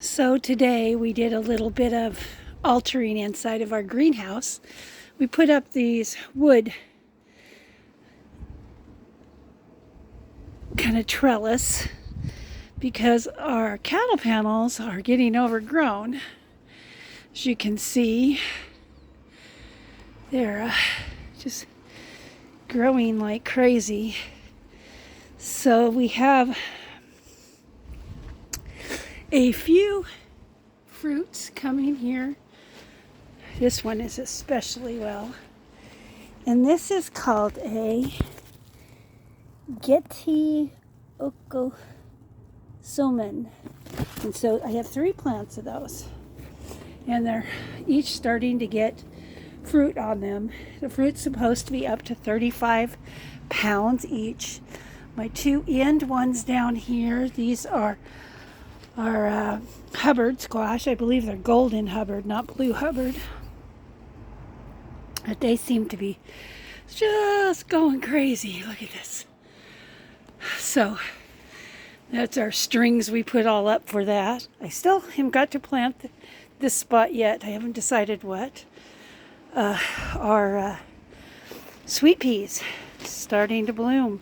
So today we did a little bit of altering inside of our greenhouse. We put up these wood kind of trellis because our cattle panels are getting overgrown. As you can see, they're just growing like crazy. So we have a few fruits coming here. This one is especially well. And this is called a Geti Okosomen. And so I have 3 plants of those. And they're each starting to get fruit on them. The fruit's supposed to be up to 35 pounds each. My 2 end ones down here, these are Hubbard squash. I believe they're golden Hubbard, not blue Hubbard. But they seem to be just going crazy. Look at this. So that's our strings we put all up for that. I still haven't got to plant this spot yet. I haven't decided what. Our sweet peas starting to bloom.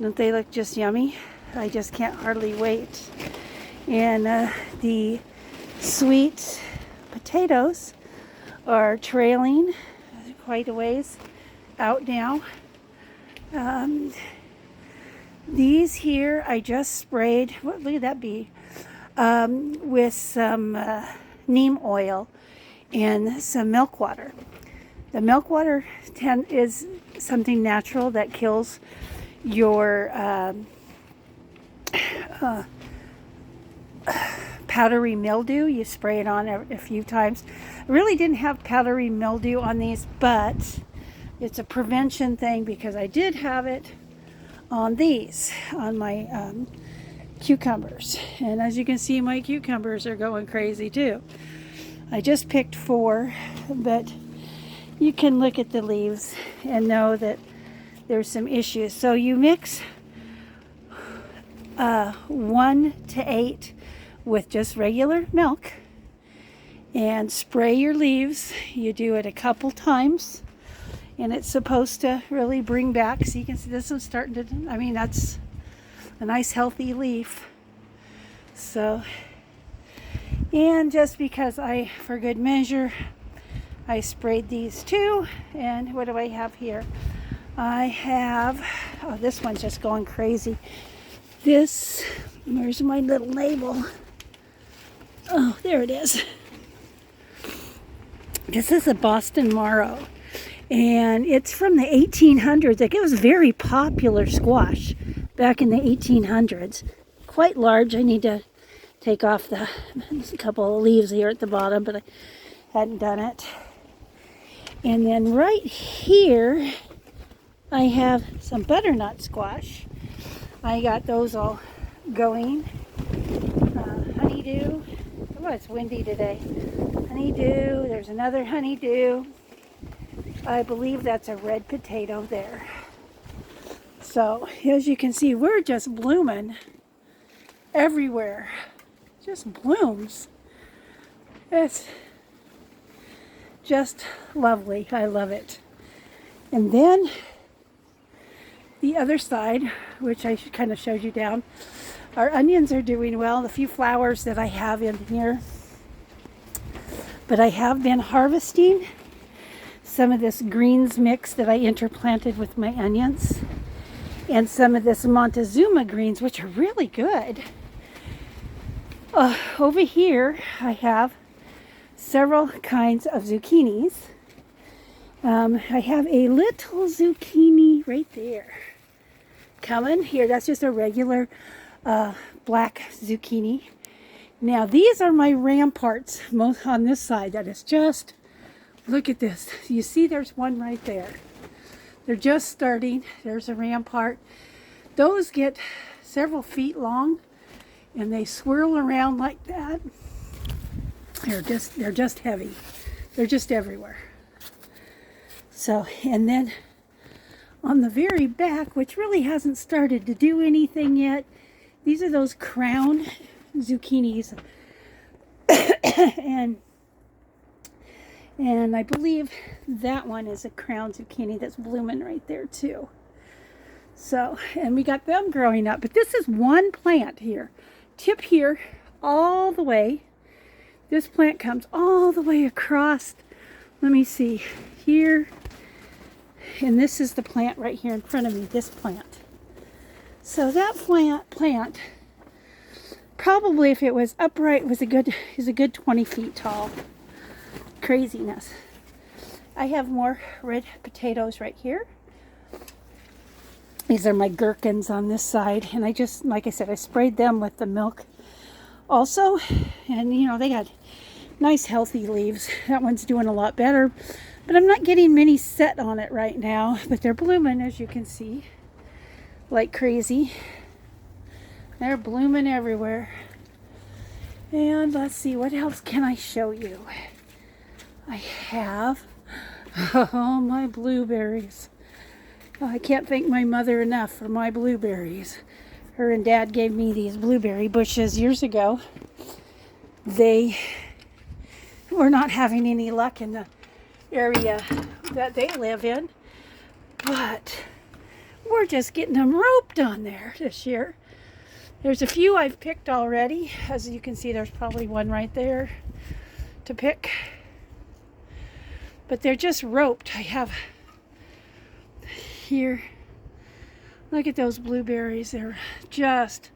Don't they look just yummy? I just can't hardly wait. And the sweet potatoes are trailing quite a ways out now. These here I just sprayed, what would that be? With some neem oil and some milk water. The milk water is something natural that kills your powdery mildew. You spray it on a few times. I really didn't have powdery mildew on these, but it's a prevention thing because I did have it on these, on my cucumbers. And as you can see, my cucumbers are going crazy too. I just picked 4, but you can look at the leaves and know that there's some issues. So you mix 1 to 8 with just regular milk and spray your leaves. You do it a couple times and it's supposed to really bring back. So you can see this one's starting to, that's a nice healthy leaf. So, and just because for good measure, I sprayed these too. And what do I have here? I have, this one's just going crazy. Where's my little label? Oh, there it is. This is a Boston Marrow, and it's from the 1800s. It was a very popular squash back in the 1800s. Quite large. I need to take off there's a couple of leaves here at the bottom, but I hadn't done it. And then right here, I have some butternut squash. I got those all going. Honeydew. Oh, it's windy today. Honeydew. There's another honeydew. I believe that's a red potato there. So, as you can see, we're just blooming everywhere. Just blooms. It's just lovely. I love it. And then the other side, which I kind of showed you down, our onions are doing well. The few flowers that I have in here. But I have been harvesting some of this greens mix that I interplanted with my onions. And some of this Montezuma greens, which are really good. Over here, I have several kinds of zucchinis. I have a little zucchini right there. Coming here, that's just a regular black zucchini. Now these are my ramparts most on this side. That is just, look at this. You see there's one right there. They're just starting. There's a rampart. Those get several feet long and they swirl around like that. They're just heavy. They're just everywhere. So, and then on the very back, which really hasn't started to do anything yet, these are those crown zucchinis. and I believe that one is a crown zucchini that's blooming right there too. So, and we got them growing up. But this is one plant here. Tip here all the way. This plant comes all the way across. Let me see. Here. And this is the plant right here in front of me. This plant. So that plant probably, if it was upright, is a good 20 feet tall. Craziness. I have more red potatoes right here. These are my gherkins on this side, and I just, like I said, I sprayed them with the milk also, and you know, they got nice healthy leaves. That one's doing a lot better, but I'm not getting many set on it right now, but they're blooming, as you can see, like crazy. They're blooming everywhere. And let's see, what else can I show you? I have, oh, my blueberries. Oh, I can't thank my mother enough for my blueberries. Her and Dad gave me these blueberry bushes years ago. They were not having any luck in the area that they live in, but we're just getting them roped on there this year. There's a few I've picked already. As you can see, there's probably one right there to pick. But they're just roped. I have here, look at those blueberries. They're just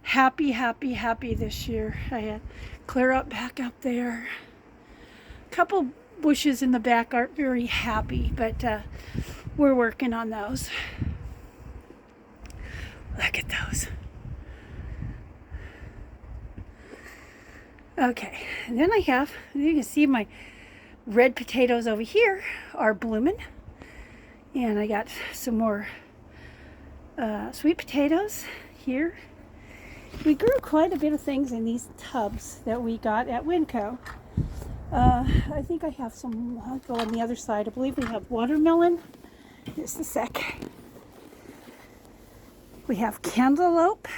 happy this year. I had clear up back up there. A couple bushes in the back aren't very happy, but we're working on those. Look at those. Okay, and then I have, you can see my red potatoes over here are blooming. And I got some more sweet potatoes here. We grew quite a bit of things in these tubs that we got at Winco. I think I have some, I'll go on the other side. I believe we have watermelon. Just a sec. We have cantaloupe,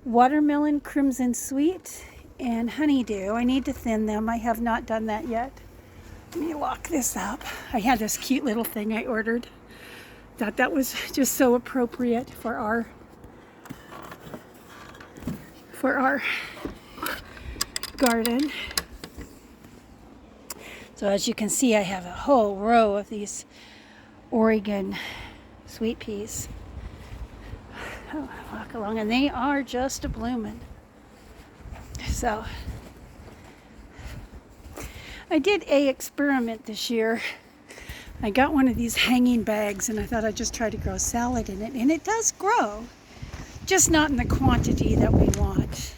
watermelon crimson sweet, and honeydew. I need to thin them. I have not done that yet. Let me lock this up. I had this cute little thing I ordered. Thought that was just so appropriate for our garden. So as you can see, I have a whole row of these Oregon sweet peas. Oh, walk along, and they are just a blooming. So I did an experiment this year. I got one of these hanging bags, and I thought I'd just try to grow salad in it, and it does grow, just not in the quantity that we want.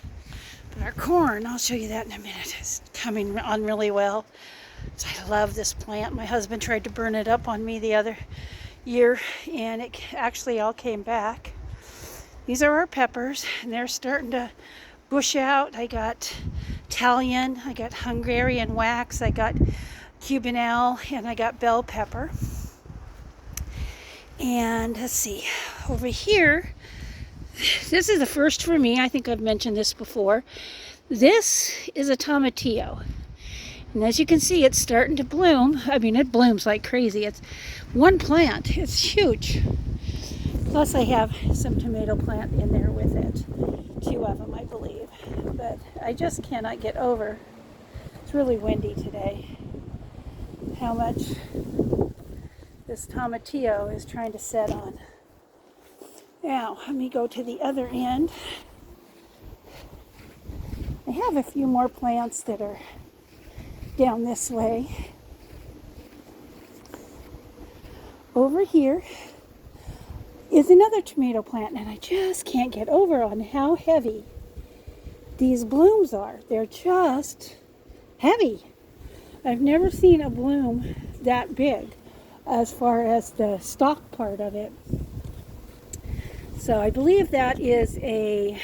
But our corn, I'll show you that in a minute, is coming on really well. So I love this plant. My husband tried to burn it up on me the other year, and it actually all came back. These are our peppers, and they're starting to bush out. I got Italian, I got Hungarian wax, I got Cubanelle, and I got bell pepper. And let's see, over here, this is the first for me. I think I've mentioned this before. This is a tomatillo. And as you can see, it's starting to bloom. I mean, it blooms like crazy. It's one plant. It's huge. Plus, I have some tomato plant in there with it. 2 of them, I believe. But I just cannot get over. It's really windy today. How much this tomatillo is trying to set on. Now, let me go to the other end. I have a few more plants that are down this way. Over here is another tomato plant, and I just can't get over on how heavy these blooms are. They're just heavy. I've never seen a bloom that big as far as the stalk part of it. So I believe that is a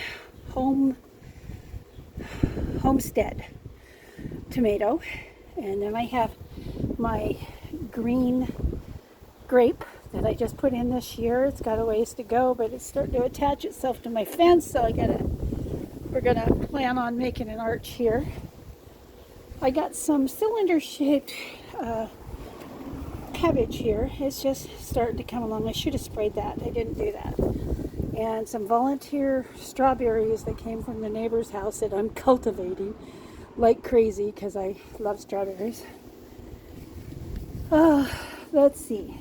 homestead tomato. And then I have my green grape that I just put in this year. It's got a ways to go, but it's starting to attach itself to my fence, so I gotta we're going to plan on making an arch here. I got some cylinder-shaped cabbage here. It's just starting to come along. I should have sprayed that. I didn't do that. And some volunteer strawberries that came from the neighbor's house that I'm cultivating like crazy because I love strawberries. Let's see.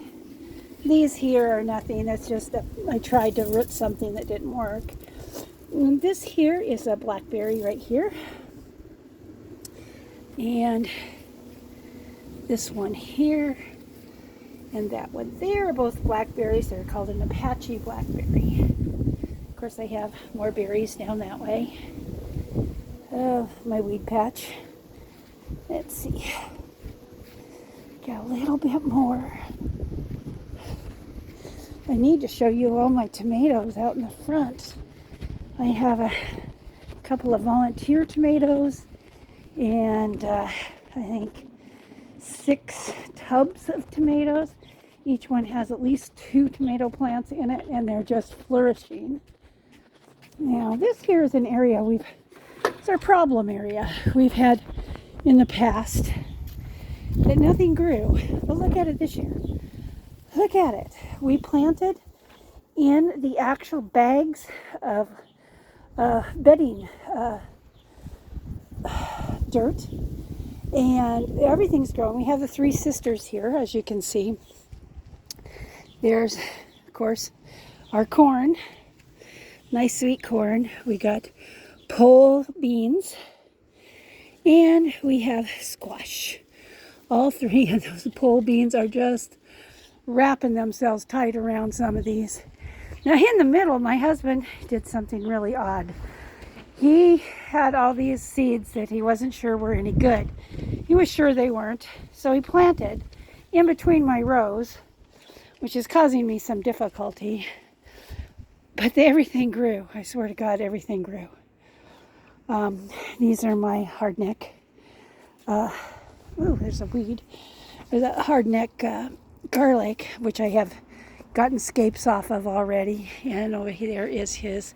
These here are nothing. That's just that I tried to root something that didn't work. And this here is a blackberry right here. And this one here and that one there are both blackberries. They're called an Apache blackberry. Of course, I have more berries down that way. Oh, my weed patch. Let's see. Got a little bit more. I need to show you all my tomatoes out in the front. I have a couple of volunteer tomatoes and I think 6 tubs of tomatoes. Each one has at least 2 tomato plants in it, and they're just flourishing. Now, this here is an area it's our problem area we've had in the past that nothing grew. But look at it this year. Look at it. We planted in the actual bags of bedding dirt, and everything's growing. We have the 3 sisters here, as you can see. There's, of course, our corn, nice sweet corn. We got pole beans, and we have squash. All 3 of those pole beans are just wrapping themselves tight around some of these. Now, in the middle, my husband did something really odd. He had all these seeds that he wasn't sure were any good. He was sure they weren't, so he planted in between my rows, which is causing me some difficulty. But everything grew. I swear to God, everything grew. These are my hardneck. There's a weed. There's a hardneck garlic, which I have gotten scapes off of already. And over here is his,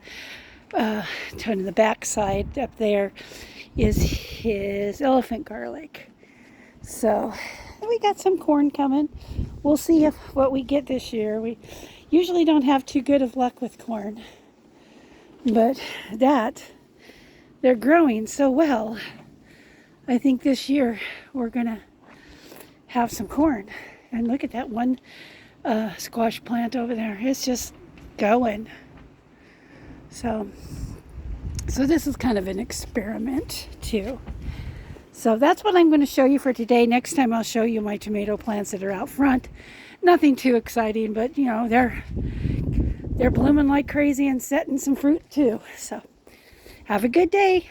on the back side up there is his elephant garlic. So we got some corn coming. We'll see what we get this year. We usually don't have too good of luck with corn, but they're growing so well. I think this year we're gonna have some corn. And look at that one squash plant over there. It's just going. So this is kind of an experiment too. So that's what I'm going to show you for today. Next time I'll show you my tomato plants that are out front. Nothing too exciting, but you know, they're blooming like crazy and setting some fruit too. So have a good day.